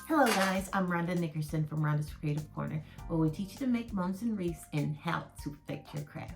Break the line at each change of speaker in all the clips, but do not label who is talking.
Hello guys, I'm Rhonda Nickerson from Rhonda's Creative Corner, where we teach you to make mums and wreaths and how to perfect your craft.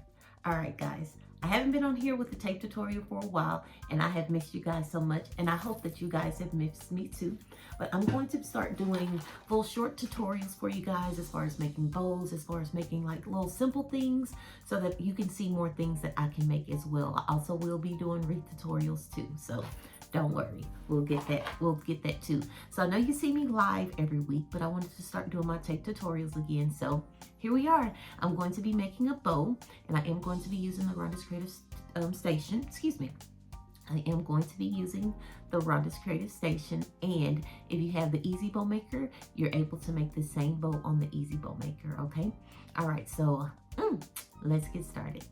Alright guys, I haven't been on here with the tape tutorial for a while, and I have missed you guys so much, and I hope that you guys have missed me too. But I'm going to start doing full short tutorials for you guys as far as making bows, as far as making like little simple things, so that you can see more things that I can make as well. I also will be doing wreath tutorials too, so don't worry, we'll get that too. So I know you see me live every week, but I wanted to start doing my tape tutorials again. So here we are. I'm going to be making a bow, and I am going to be using the Rhonda's Creative Station. Excuse me. I am going to be using the Rhonda's Creative Station, and if you have the Easy Bow Maker, you're able to make the same bow on the Easy Bow Maker, okay? All right, so let's get started.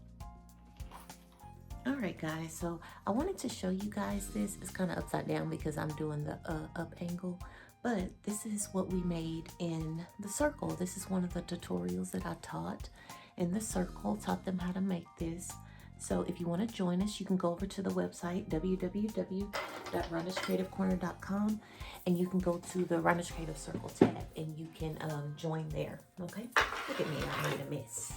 All right guys, so I wanted to show you guys this. It's kind of upside down because I'm doing the up angle, but this is what we made in the circle. This is one of the tutorials that I taught in the circle, taught them how to make this. So if you want to join us, you can go over to the website www.rhondascraetivecorner.com, and you can go to the Rhonda's Creative Circle tab and you can join there, okay? Look at me, I made a mess.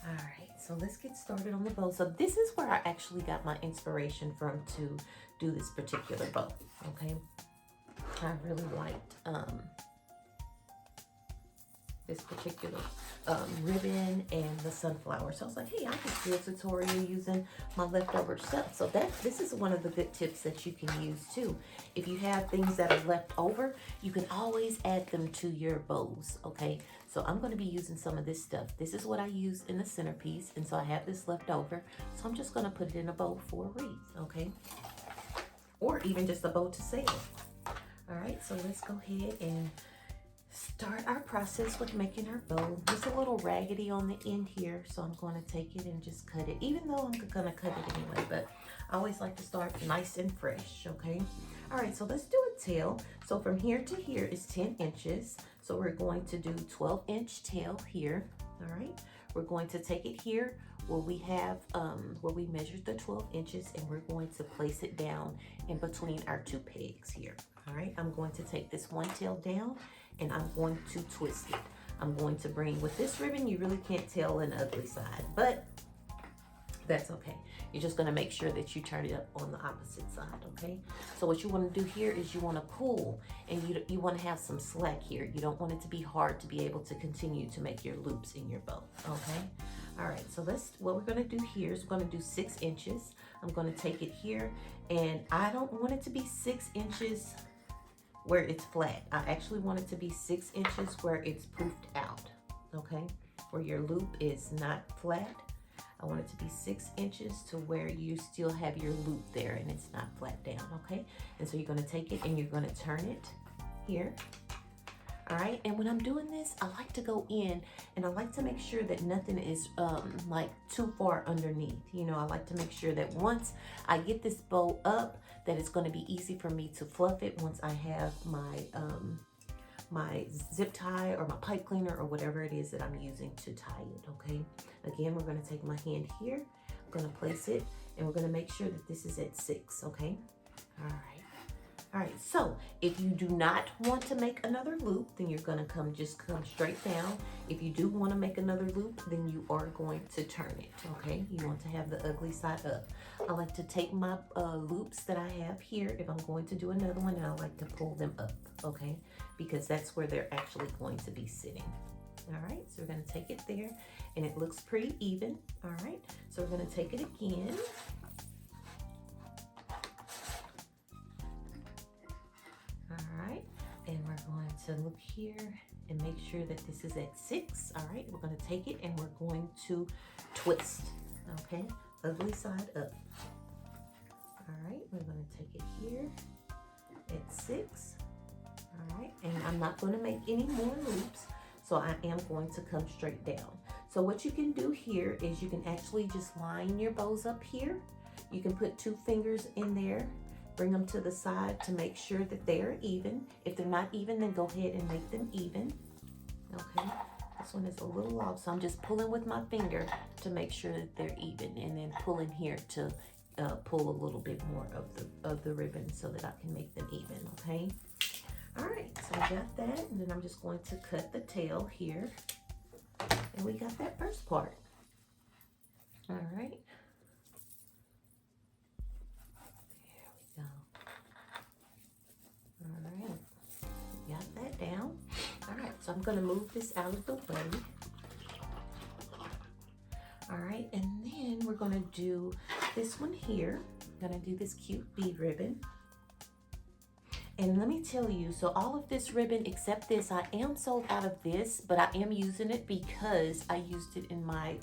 All right, so let's get started on the bow. So this is where I actually got my inspiration from to do this particular bow, okay? I really liked this particular ribbon and the sunflower. So I was like, hey, I could do a tutorial using my leftover stuff. So this is one of the good tips that you can use too. If you have things that are left over, you can always add them to your bows, okay? So I'm going to be using some of this stuff. This is what I use in the centerpiece, and so I have this left over. So I'm just going to put it in a bow for a wreath, okay? Or even just a bow to sell. All right, so let's go ahead and start our process with making our bow. It's a little raggedy on the end here, so I'm going to take it and just cut it, even though I'm going to cut it anyway, but I always like to start nice and fresh, okay? All right, so let's do a tail. So from here to here is 10 inches. So we're going to do 12-inch tail here, all right? We're going to take it here where we have, where we measured the 12 inches, and we're going to place it down in between our two pegs here, all right? I'm going to take this one tail down, and I'm going to twist it. I'm going to bring, with this ribbon, you really can't tell an ugly side, but that's okay. You're just gonna make sure that you turn it up on the opposite side, okay? So what you wanna do here is you wanna pull, and you wanna have some slack here. You don't want it to be hard to be able to continue to make your loops in your bow, okay? All right, so what we're gonna do here is we're gonna do 6 inches. I'm gonna take it here, and I don't want it to be 6 inches where it's flat. I actually want it to be 6 inches where it's poofed out, okay? Where your loop is not flat. I want it to be 6 inches to where you still have your loop there and it's not flat down, okay? And so you're gonna take it and you're gonna turn it here. All right, and when I'm doing this, I like to go in and I like to make sure that nothing is like too far underneath. You know, I like to make sure that once I get this bow up, that it's gonna be easy for me to fluff it once I have my my zip tie or my pipe cleaner or whatever it is that I'm using to tie it, okay? Again, we're gonna take my hand here, I'm gonna place it, and we're gonna make sure that this is at 6, okay? All right, so if you do not want to make another loop, then you're gonna come straight down. If you do wanna make another loop, then you are going to turn it, okay? You want to have the ugly side up. I like to take my loops that I have here, if I'm going to do another one, and I like to pull them up, okay? Because that's where they're actually going to be sitting. All right, so we're gonna take it there, and it looks pretty even, all right? So we're gonna take it again. All right, and we're going to look here and make sure that this is at 6. All right, we're going to take it and we're going to twist, okay? Ugly side up. All right, we're going to take it here at 6. All right, and I'm not going to make any more loops, so I am going to come straight down. So what you can do here is you can actually just line your bows up here. You can put 2 fingers in there, bring them to the side to make sure that they are even. If they're not even, then go ahead and make them even, okay? This one is a little off, so I'm just pulling with my finger to make sure that they're even, and then pulling here to pull a little bit more of the ribbon so that I can make them even, okay? All right, so we got that, and then I'm just going to cut the tail here. And we got that first part. All right. There we go. All right. Got that down. All right, so I'm gonna move this out of the way. All right, and then we're gonna do this one here. I'm gonna do this cute bead ribbon. And let me tell you, so all of this ribbon except this, I am sold out of this, but I am using it because I used it in my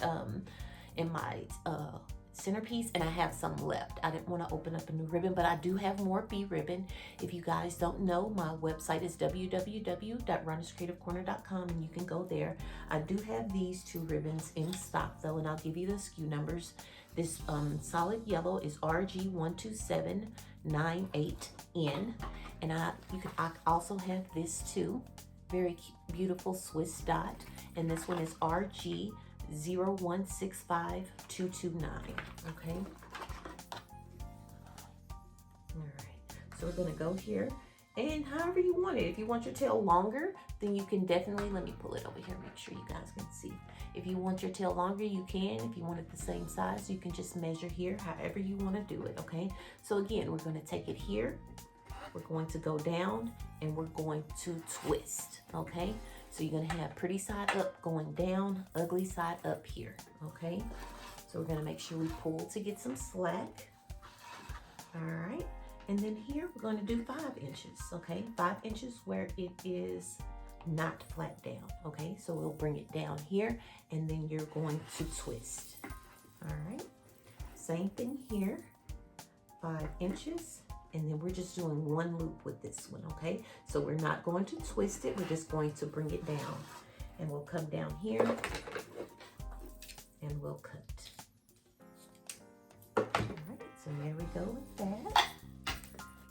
centerpiece, and I have some left. I didn't want to open up a new ribbon, but I do have more bead ribbon. If you guys don't know, my website is www.rhondascraetivecorner.com, and you can go there. I do have these two ribbons in stock though, and I'll give you the SKU numbers. This solid yellow is RG12798N, and I also have this too, very beautiful Swiss dot, and this one is RG0165229. Okay. All right. So we're gonna go here, and however you want it. If you want your tail longer, then you can definitely, let me pull it over here, make sure you guys can see. If you want your tail longer, you can. If you want it the same size, you can just measure here, however you want to do it, okay? So again, we're going to take it here. We're going to go down, and we're going to twist, okay? So you're going to have pretty side up going down, ugly side up here, okay? So we're going to make sure we pull to get some slack. All right. And then here, we're going to do 5 inches, okay? 5 inches where it is not flat down, okay? So we'll bring it down here, and then you're going to twist. All right, same thing here, 5 inches, and then we're just doing one loop with this one, okay? So we're not going to twist it, we're just going to bring it down, and we'll come down here, and we'll cut. All right, so there we go with that.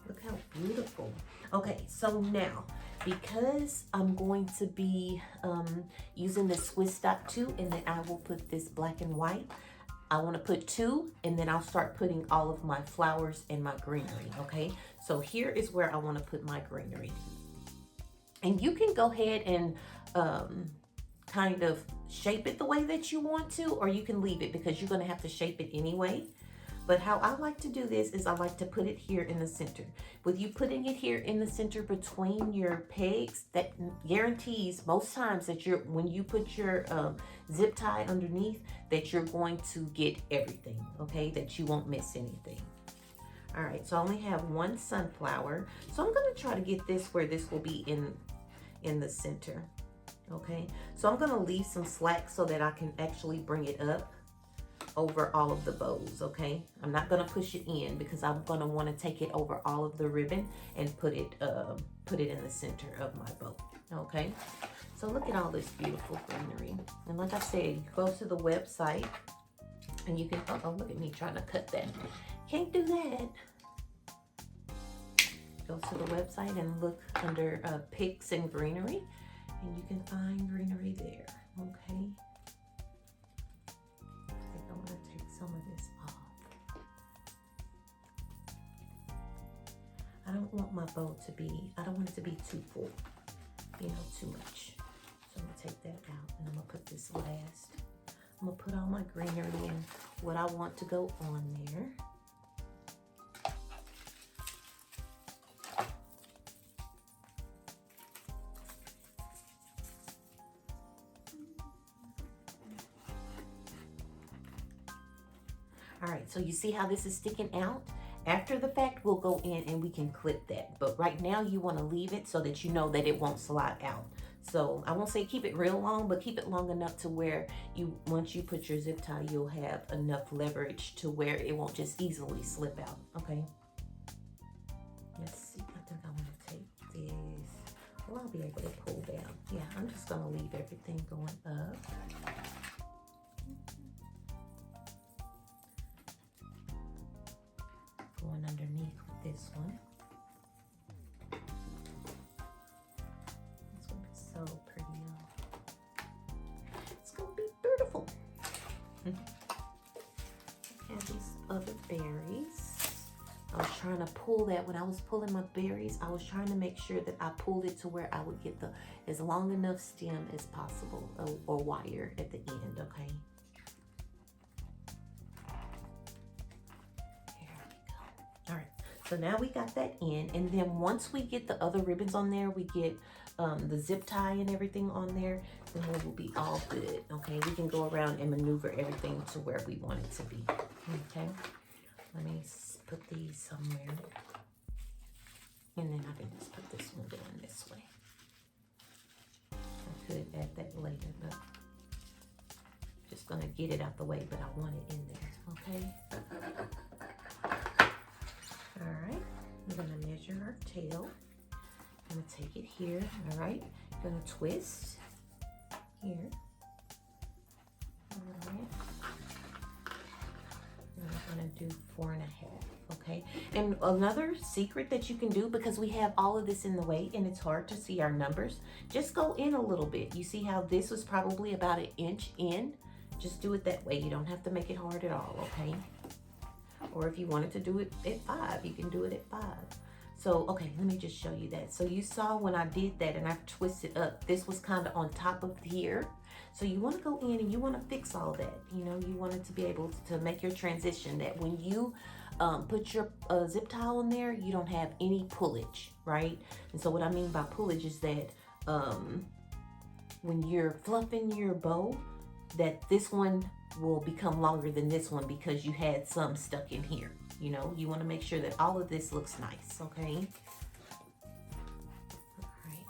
Look how beautiful. Okay, so now, because I'm going to be using the Swiss dot too, and then I will put this black and white. I want to put 2, and then I'll start putting all of my flowers and my greenery, okay? So here is where I want to put my greenery. And you can go ahead and kind of shape it the way that you want to, or you can leave it because you're going to have to shape it anyway. But how I like to do this is I like to put it here in the center. With you putting it here in the center between your pegs, that guarantees most times that when you put your zip tie underneath, that you're going to get everything, okay? That you won't miss anything. All right, so I only have 1 sunflower. So I'm gonna try to get this where this will be in the center, okay? So I'm gonna leave some slack so that I can actually bring it up over all of the bows, okay? I'm not gonna push it in because I'm gonna wanna take it over all of the ribbon and put it in the center of my bow, okay? So look at all this beautiful greenery. And like I said, you go to the website and you can, oh, look at me trying to cut that. Can't do that. Go to the website and look under pics and greenery, and you can find greenery there, okay? I'm going to take some of this off. I don't want my bow to be, I don't want it to be too full, you know, too much. So I'm going to take that out, and I'm going to put this last. I'm going to put all my greenery and what I want to go on there. All right, so you see how this is sticking out? After the fact, we'll go in and we can clip that. But right now you want to leave it so that you know that it won't slide out. So I won't say keep it real long, but keep it long enough to where once you put your zip tie, you'll have enough leverage to where it won't just easily slip out, okay? Let's see, I think I want to take this. Well, I'll be able to pull down. Yeah, I'm just gonna leave everything going up. Going underneath with this one. It's gonna be so pretty, y'all. It's gonna be beautiful. I have these other berries. I was trying to pull that. When I was pulling my berries, I was trying to make sure that I pulled it to where I would get the as long enough stem as possible, or wire at the end, okay? There we go. All right, so now we got that in, and then once we get the other ribbons on there, we get the zip tie and everything on there, then we will be all good, okay? We can go around and maneuver everything to where we want it to be, okay? Let me put these somewhere, and then I can just put this one down this way. I could add that later, but just gonna get it out the way, but I want it in there, okay? All right, I'm gonna measure our tail. I'm gonna take it here, all right? I'm gonna twist here, all right? And I'm gonna do 4.5, okay? And another secret that you can do, because we have all of this in the way and it's hard to see our numbers, just go in a little bit. You see how this was probably about 1 inch in? Just do it that way. You don't have to make it hard at all, okay? Or if you wanted to do it at 5, you can do it at 5. So, okay, let me just show you that. So you saw when I did that and I twisted up, this was kind of on top of here. So you want to go in and you want to fix all that. You know, you want it to be able to make your transition that when you put your zip tie on there, you don't have any pullage, right? And so what I mean by pullage is that when you're fluffing your bow, that this one will become longer than this one because you had some stuck in here. You know, you want to make sure that all of this looks nice, okay? All right.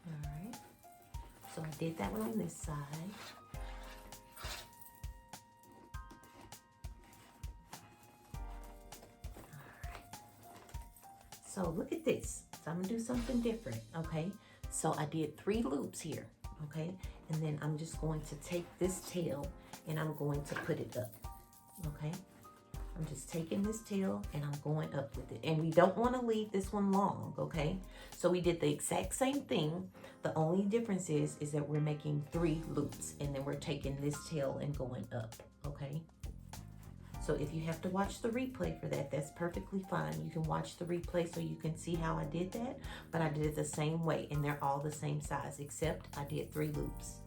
All right. So I did that one on this side. All right. So look at this. So I'm gonna do something different, okay? So I did 3 loops here, okay? And then I'm just going to take this tail and I'm going to put it up, okay? I'm just taking this tail and I'm going up with it. And we don't want to leave this one long, okay? So we did the exact same thing. The only difference is that we're making 3 loops and then we're taking this tail and going up, okay? So if you have to watch the replay for that, that's perfectly fine. You can watch the replay so you can see how I did that, but I did it the same way and they're all the same size, except I did 3 loops.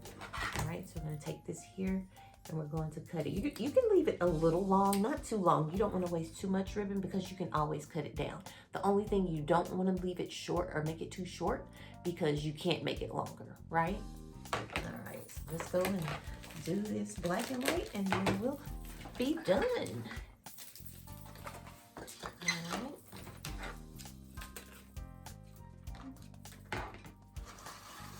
All right, so we're gonna take this here and we're going to cut it. You can leave it a little long, not too long. You don't wanna waste too much ribbon because you can always cut it down. The only thing you don't wanna leave it short or make it too short because you can't make it longer, right? All right, so let's go and do this black and white and then we'll be done.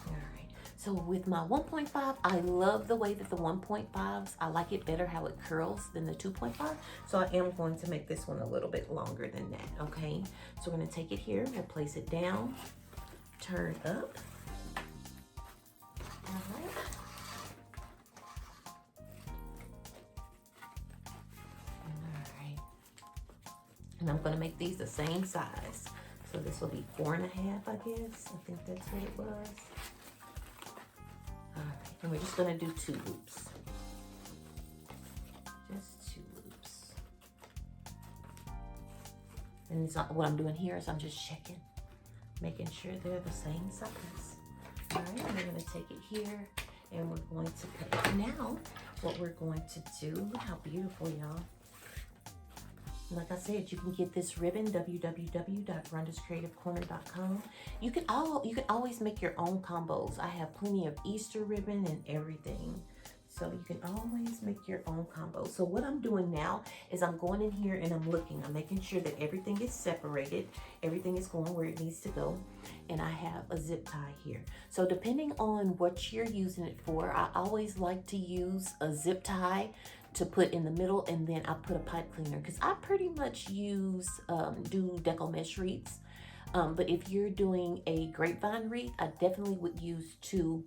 All right. So with my 1.5, I love the way that the 1.5s, I like it better how it curls than the 2.5. So I am going to make this one a little bit longer than that, okay? So we're gonna take it here, we'll place it down, turn up. All right. And I'm gonna make these the same size. So this will be 4.5, I guess. I think that's what it was. All right, and we're just gonna do 2 loops. Just 2 loops. And it's not, what I'm doing here is I'm just checking, making sure they're the same size. All right, and we're gonna take it here and we're going to cut it. Now, what we're going to do, look how beautiful, y'all. Like I said, you can get this ribbon, www.rhondascraetivecorner.com. You can always make your own combos. I have plenty of Easter ribbon and everything. So you can always make your own combo. So what I'm doing now is I'm going in here and I'm looking. I'm making sure that everything is separated. Everything is going where it needs to go. And I have a zip tie here. So depending on what you're using it for, I always like to use a zip tie to put in the middle, and then I put a pipe cleaner because I pretty much use do deco mesh wreaths, but if you're doing a grapevine wreath, I definitely would use 2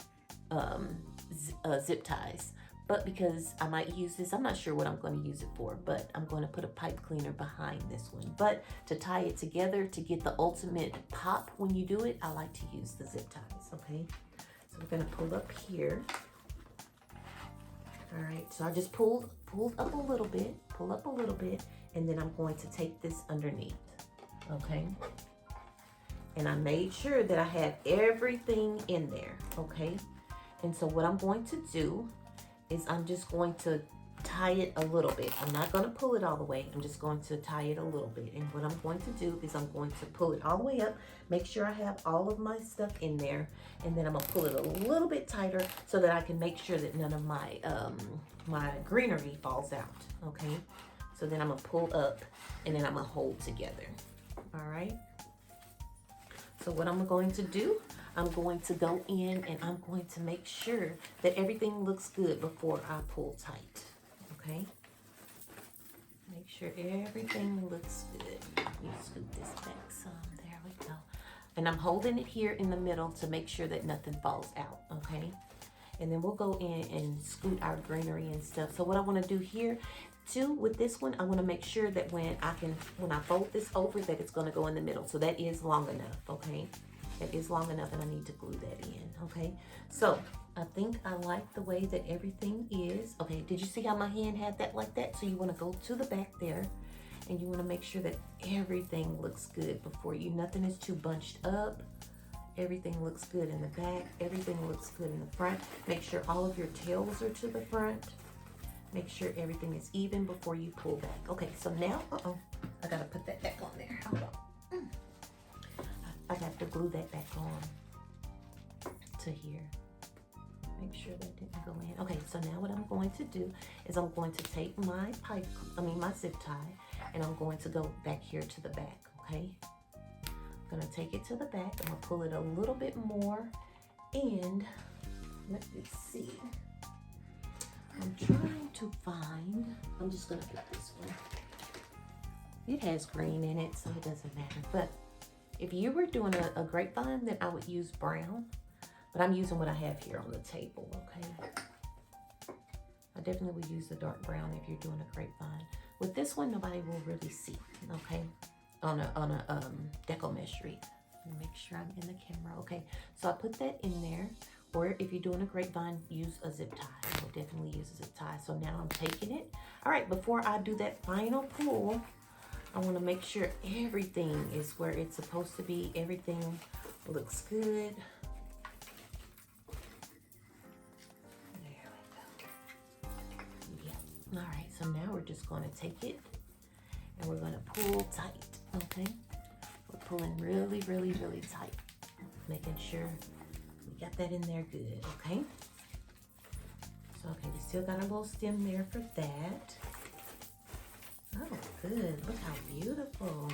zip ties. But because I might use this, I'm not sure what I'm going to use it for, but I'm going to put a pipe cleaner behind this one. But to tie it together to get the ultimate pop when you do it, I like to use the zip ties, okay? So we're gonna pull up here. All right, so I just pulled up a little bit, pull up a little bit, and then I'm going to take this underneath, okay? And I made sure that I had everything in there, okay? And so what I'm going to do is I'm just going to tie it a little bit. I'm not going to pull it all the way. I'm just going to tie it a little bit. And what I'm going to do is I'm going to pull it all the way up, make sure I have all of my stuff in there, and then I'm going to pull it a little bit tighter so that I can make sure that none of my my greenery falls out, okay? So then I'm going to pull up and then I'm going to hold together. All right? So what I'm going to do, I'm going to go in and I'm going to make sure that everything looks good before I pull tight, okay? Make sure everything looks good. Let me scoop this back some, there we go. And I'm holding it here in the middle to make sure that nothing falls out, okay? And then we'll go in and scoot our greenery and stuff. So what I wanna do here too with this one, I wanna make sure that when I fold this over that it's gonna go in the middle. So that is long enough, okay? That is long enough and I need to glue that in, okay? So I think I like the way that everything is. Okay, did you see how my hand had that like that? So you wanna go to the back there and you wanna make sure that everything looks good before you, nothing is too bunched up. Everything looks good in the back. Everything looks good in the front. Make sure all of your tails are to the front. Make sure everything is even before you pull back. Okay, so now, I gotta put that back on there. Hold on. I got to glue that back on to here. Make sure that didn't go in. Okay, so now what I'm going to do is I'm going to take my my zip tie, and I'm going to go back here to the back, okay? I'm gonna take it to the back. I'm gonna pull it a little bit more, and let me see. I'm trying to find, I'm just gonna get this one. It has green in it, so it doesn't matter. But if you were doing a grapevine, then I would use brown. But I'm using what I have here on the table, okay? I definitely would use the dark brown if you're doing a grapevine. With this one, nobody will really see, okay? On a deco mesh wreath. Make sure I'm in the camera, okay? So I put that in there. Or if you're doing a grapevine, use a zip tie. I will definitely use a zip tie. So now I'm taking it. All right, before I do that final pull, I want to make sure everything is where it's supposed to be. Everything looks good. There we go. Yeah. All right, so now we're just going to take it and we're going to pull tight, okay? We're pulling really, really, really tight, making sure we got that in there good, okay? So, okay, we still got a little stem there for that. Oh, good. Look how beautiful.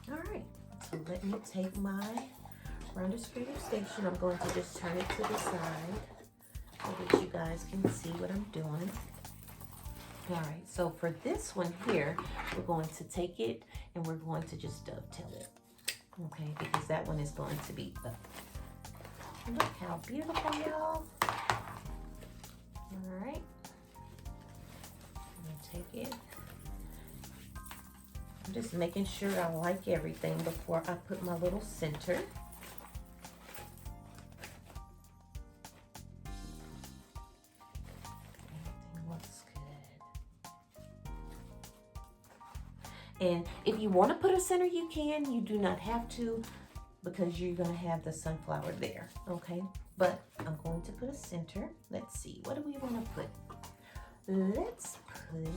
All right. So let me take my Rhonda's Creative Station. I'm going to just turn it to the side so that you guys can see what I'm doing. All right. So for this one here, we're going to take it and we're going to just dovetail it. Okay. Because that one is going to be up. Look how beautiful, y'all. All right. I'm going to take it. I'm just making sure I like everything before I put my little center. Everything looks good. And if you want to put a center, you can. You do not have to because you're going to have the sunflower there, okay? But I'm going to put a center. Let's see. What do we want to put? Let's put...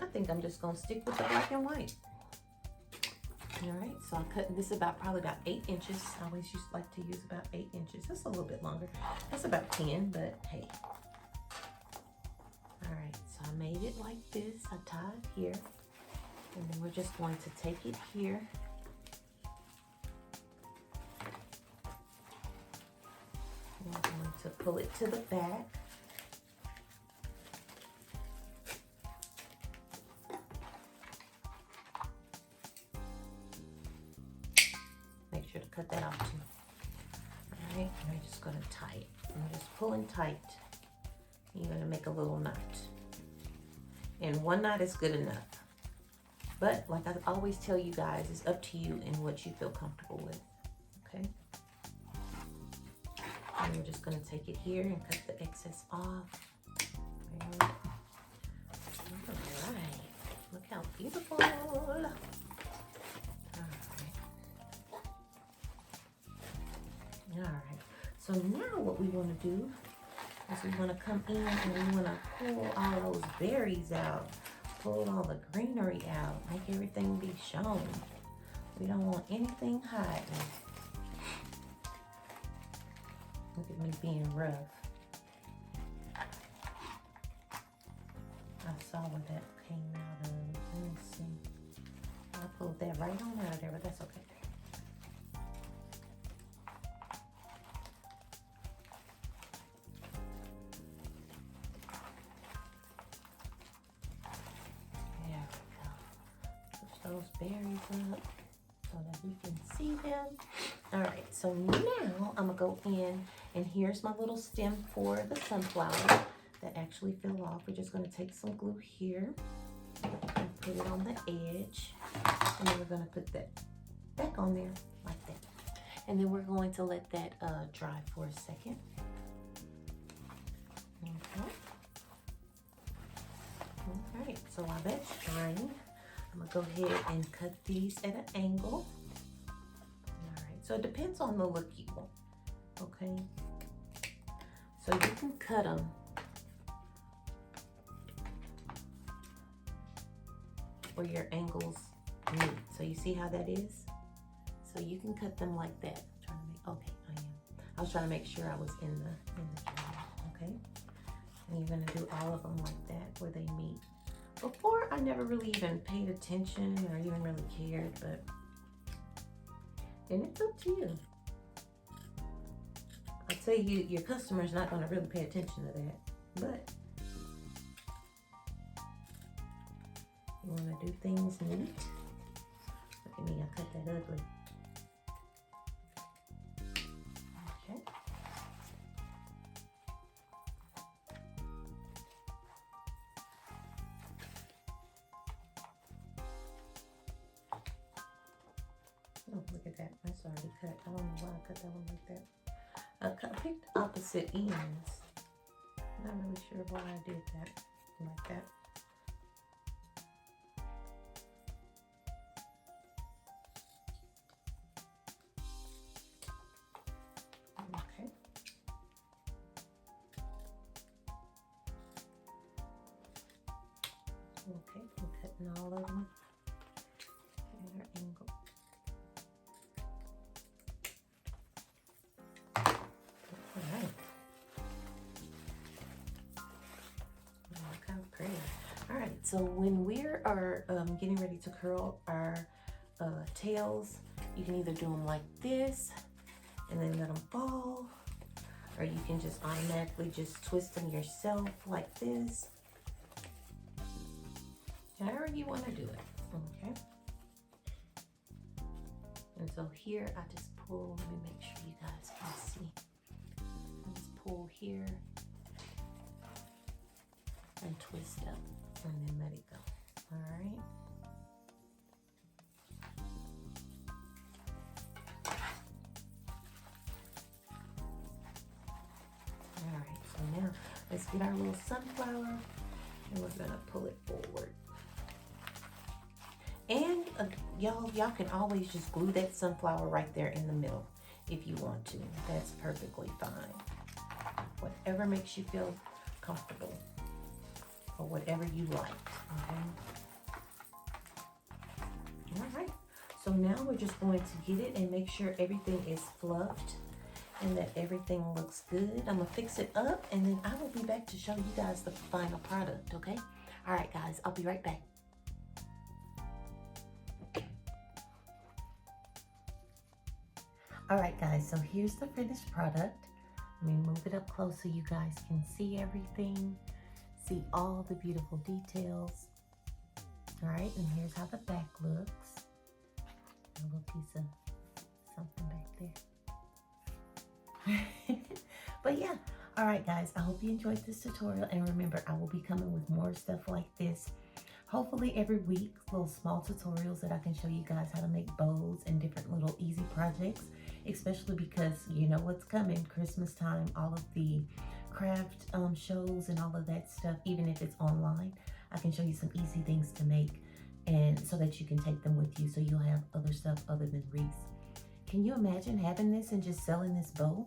I think I'm just gonna stick with the black and white. All right, so I cut this probably about 8 inches. I always like to use about 8 inches. That's a little bit longer. That's about 10, but hey. All right, so I made it like this. I tied here, and then we're just going to take it here. And I'm going to pull it to the back. Cut that off too. All right, and I'm just going to tie it. I'm just pulling tight. You're going to make a little knot. And one knot is good enough. But like I always tell you guys, it's up to you and what you feel comfortable with, okay? And we're just gonna take it here and cut the excess off. All right, look how beautiful. All right. All right, so now what we want to do is we want to come in and we want to pull all those berries out, pull all the greenery out, make everything be shown. We don't want anything hiding. Look at me being rough. I saw what that came out of. Let me see. I pulled that right on out of there, but that's okay. Those berries up so that we can see them. All right, so now I'm gonna go in and here's my little stem for the sunflower that actually fell off. We're just gonna take some glue here and put it on the edge, and then we're gonna put that back on there like that. And then we're going to let that dry for a second. Okay. All right, so while that's drying, I'm gonna go ahead and cut these at an angle. All right, so it depends on the look you want, okay? So you can cut them where your angles meet. So you see how that is? So you can cut them like that. I'm trying to make, okay, I am. I was trying to make sure I was in the camera, okay? And you're gonna do all of them like that where they meet. Before, I never really even paid attention or even really cared, but and it's up to you. I tell you, your customer's not going to really pay attention to that, but you want to do things neat. Look at me, I cut that ugly. Okay. Oh, look at that. That's already cut. I don't know why I cut that one like that. I picked opposite ends. Not really sure why I did that like that. Okay. Okay, I'm cutting all of them at an angle. All right, so when we are getting ready to curl our tails, you can either do them like this and then let them fall, or you can just automatically just twist them yourself like this. However you want to do it, okay? And so here I just pull, let me make sure you guys can see. I just pull here and twist up and then let it go. All right. All right, so now let's get our little sunflower and we're gonna pull it forward. And y'all can always just glue that sunflower right there in the middle if you want to. That's perfectly fine. Whatever makes you feel comfortable, or whatever you like, okay? All right, so now we're just going to get it and make sure everything is fluffed and that everything looks good. I'm gonna fix it up and then I will be back to show you guys the final product, okay? All right, guys, I'll be right back. All right, guys, so here's the finished product. Let me move it up close so you guys can see everything. See all the beautiful details. All right, and here's how the back looks. A little piece of something back there. But yeah, all right, guys, I hope you enjoyed this tutorial. And remember, I will be coming with more stuff like this, hopefully every week, little small tutorials that I can show you guys how to make bows and different little easy projects, especially because you know what's coming, Christmas time, all of the craft shows and all of that stuff, even if it's online, I can show you some easy things to make, and so that you can take them with you so you'll have other stuff other than wreaths. Can you imagine having this and just selling this bow?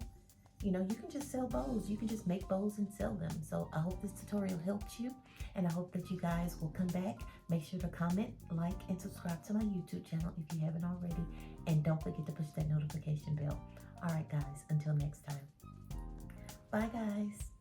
You know, you can just sell bows. You can just make bows and sell them. So I hope this tutorial helped you, and I hope that you guys will come back. Make sure to comment, like, and subscribe to my YouTube channel if you haven't already. And don't forget to push that notification bell. All right, guys, until next time. Bye, guys.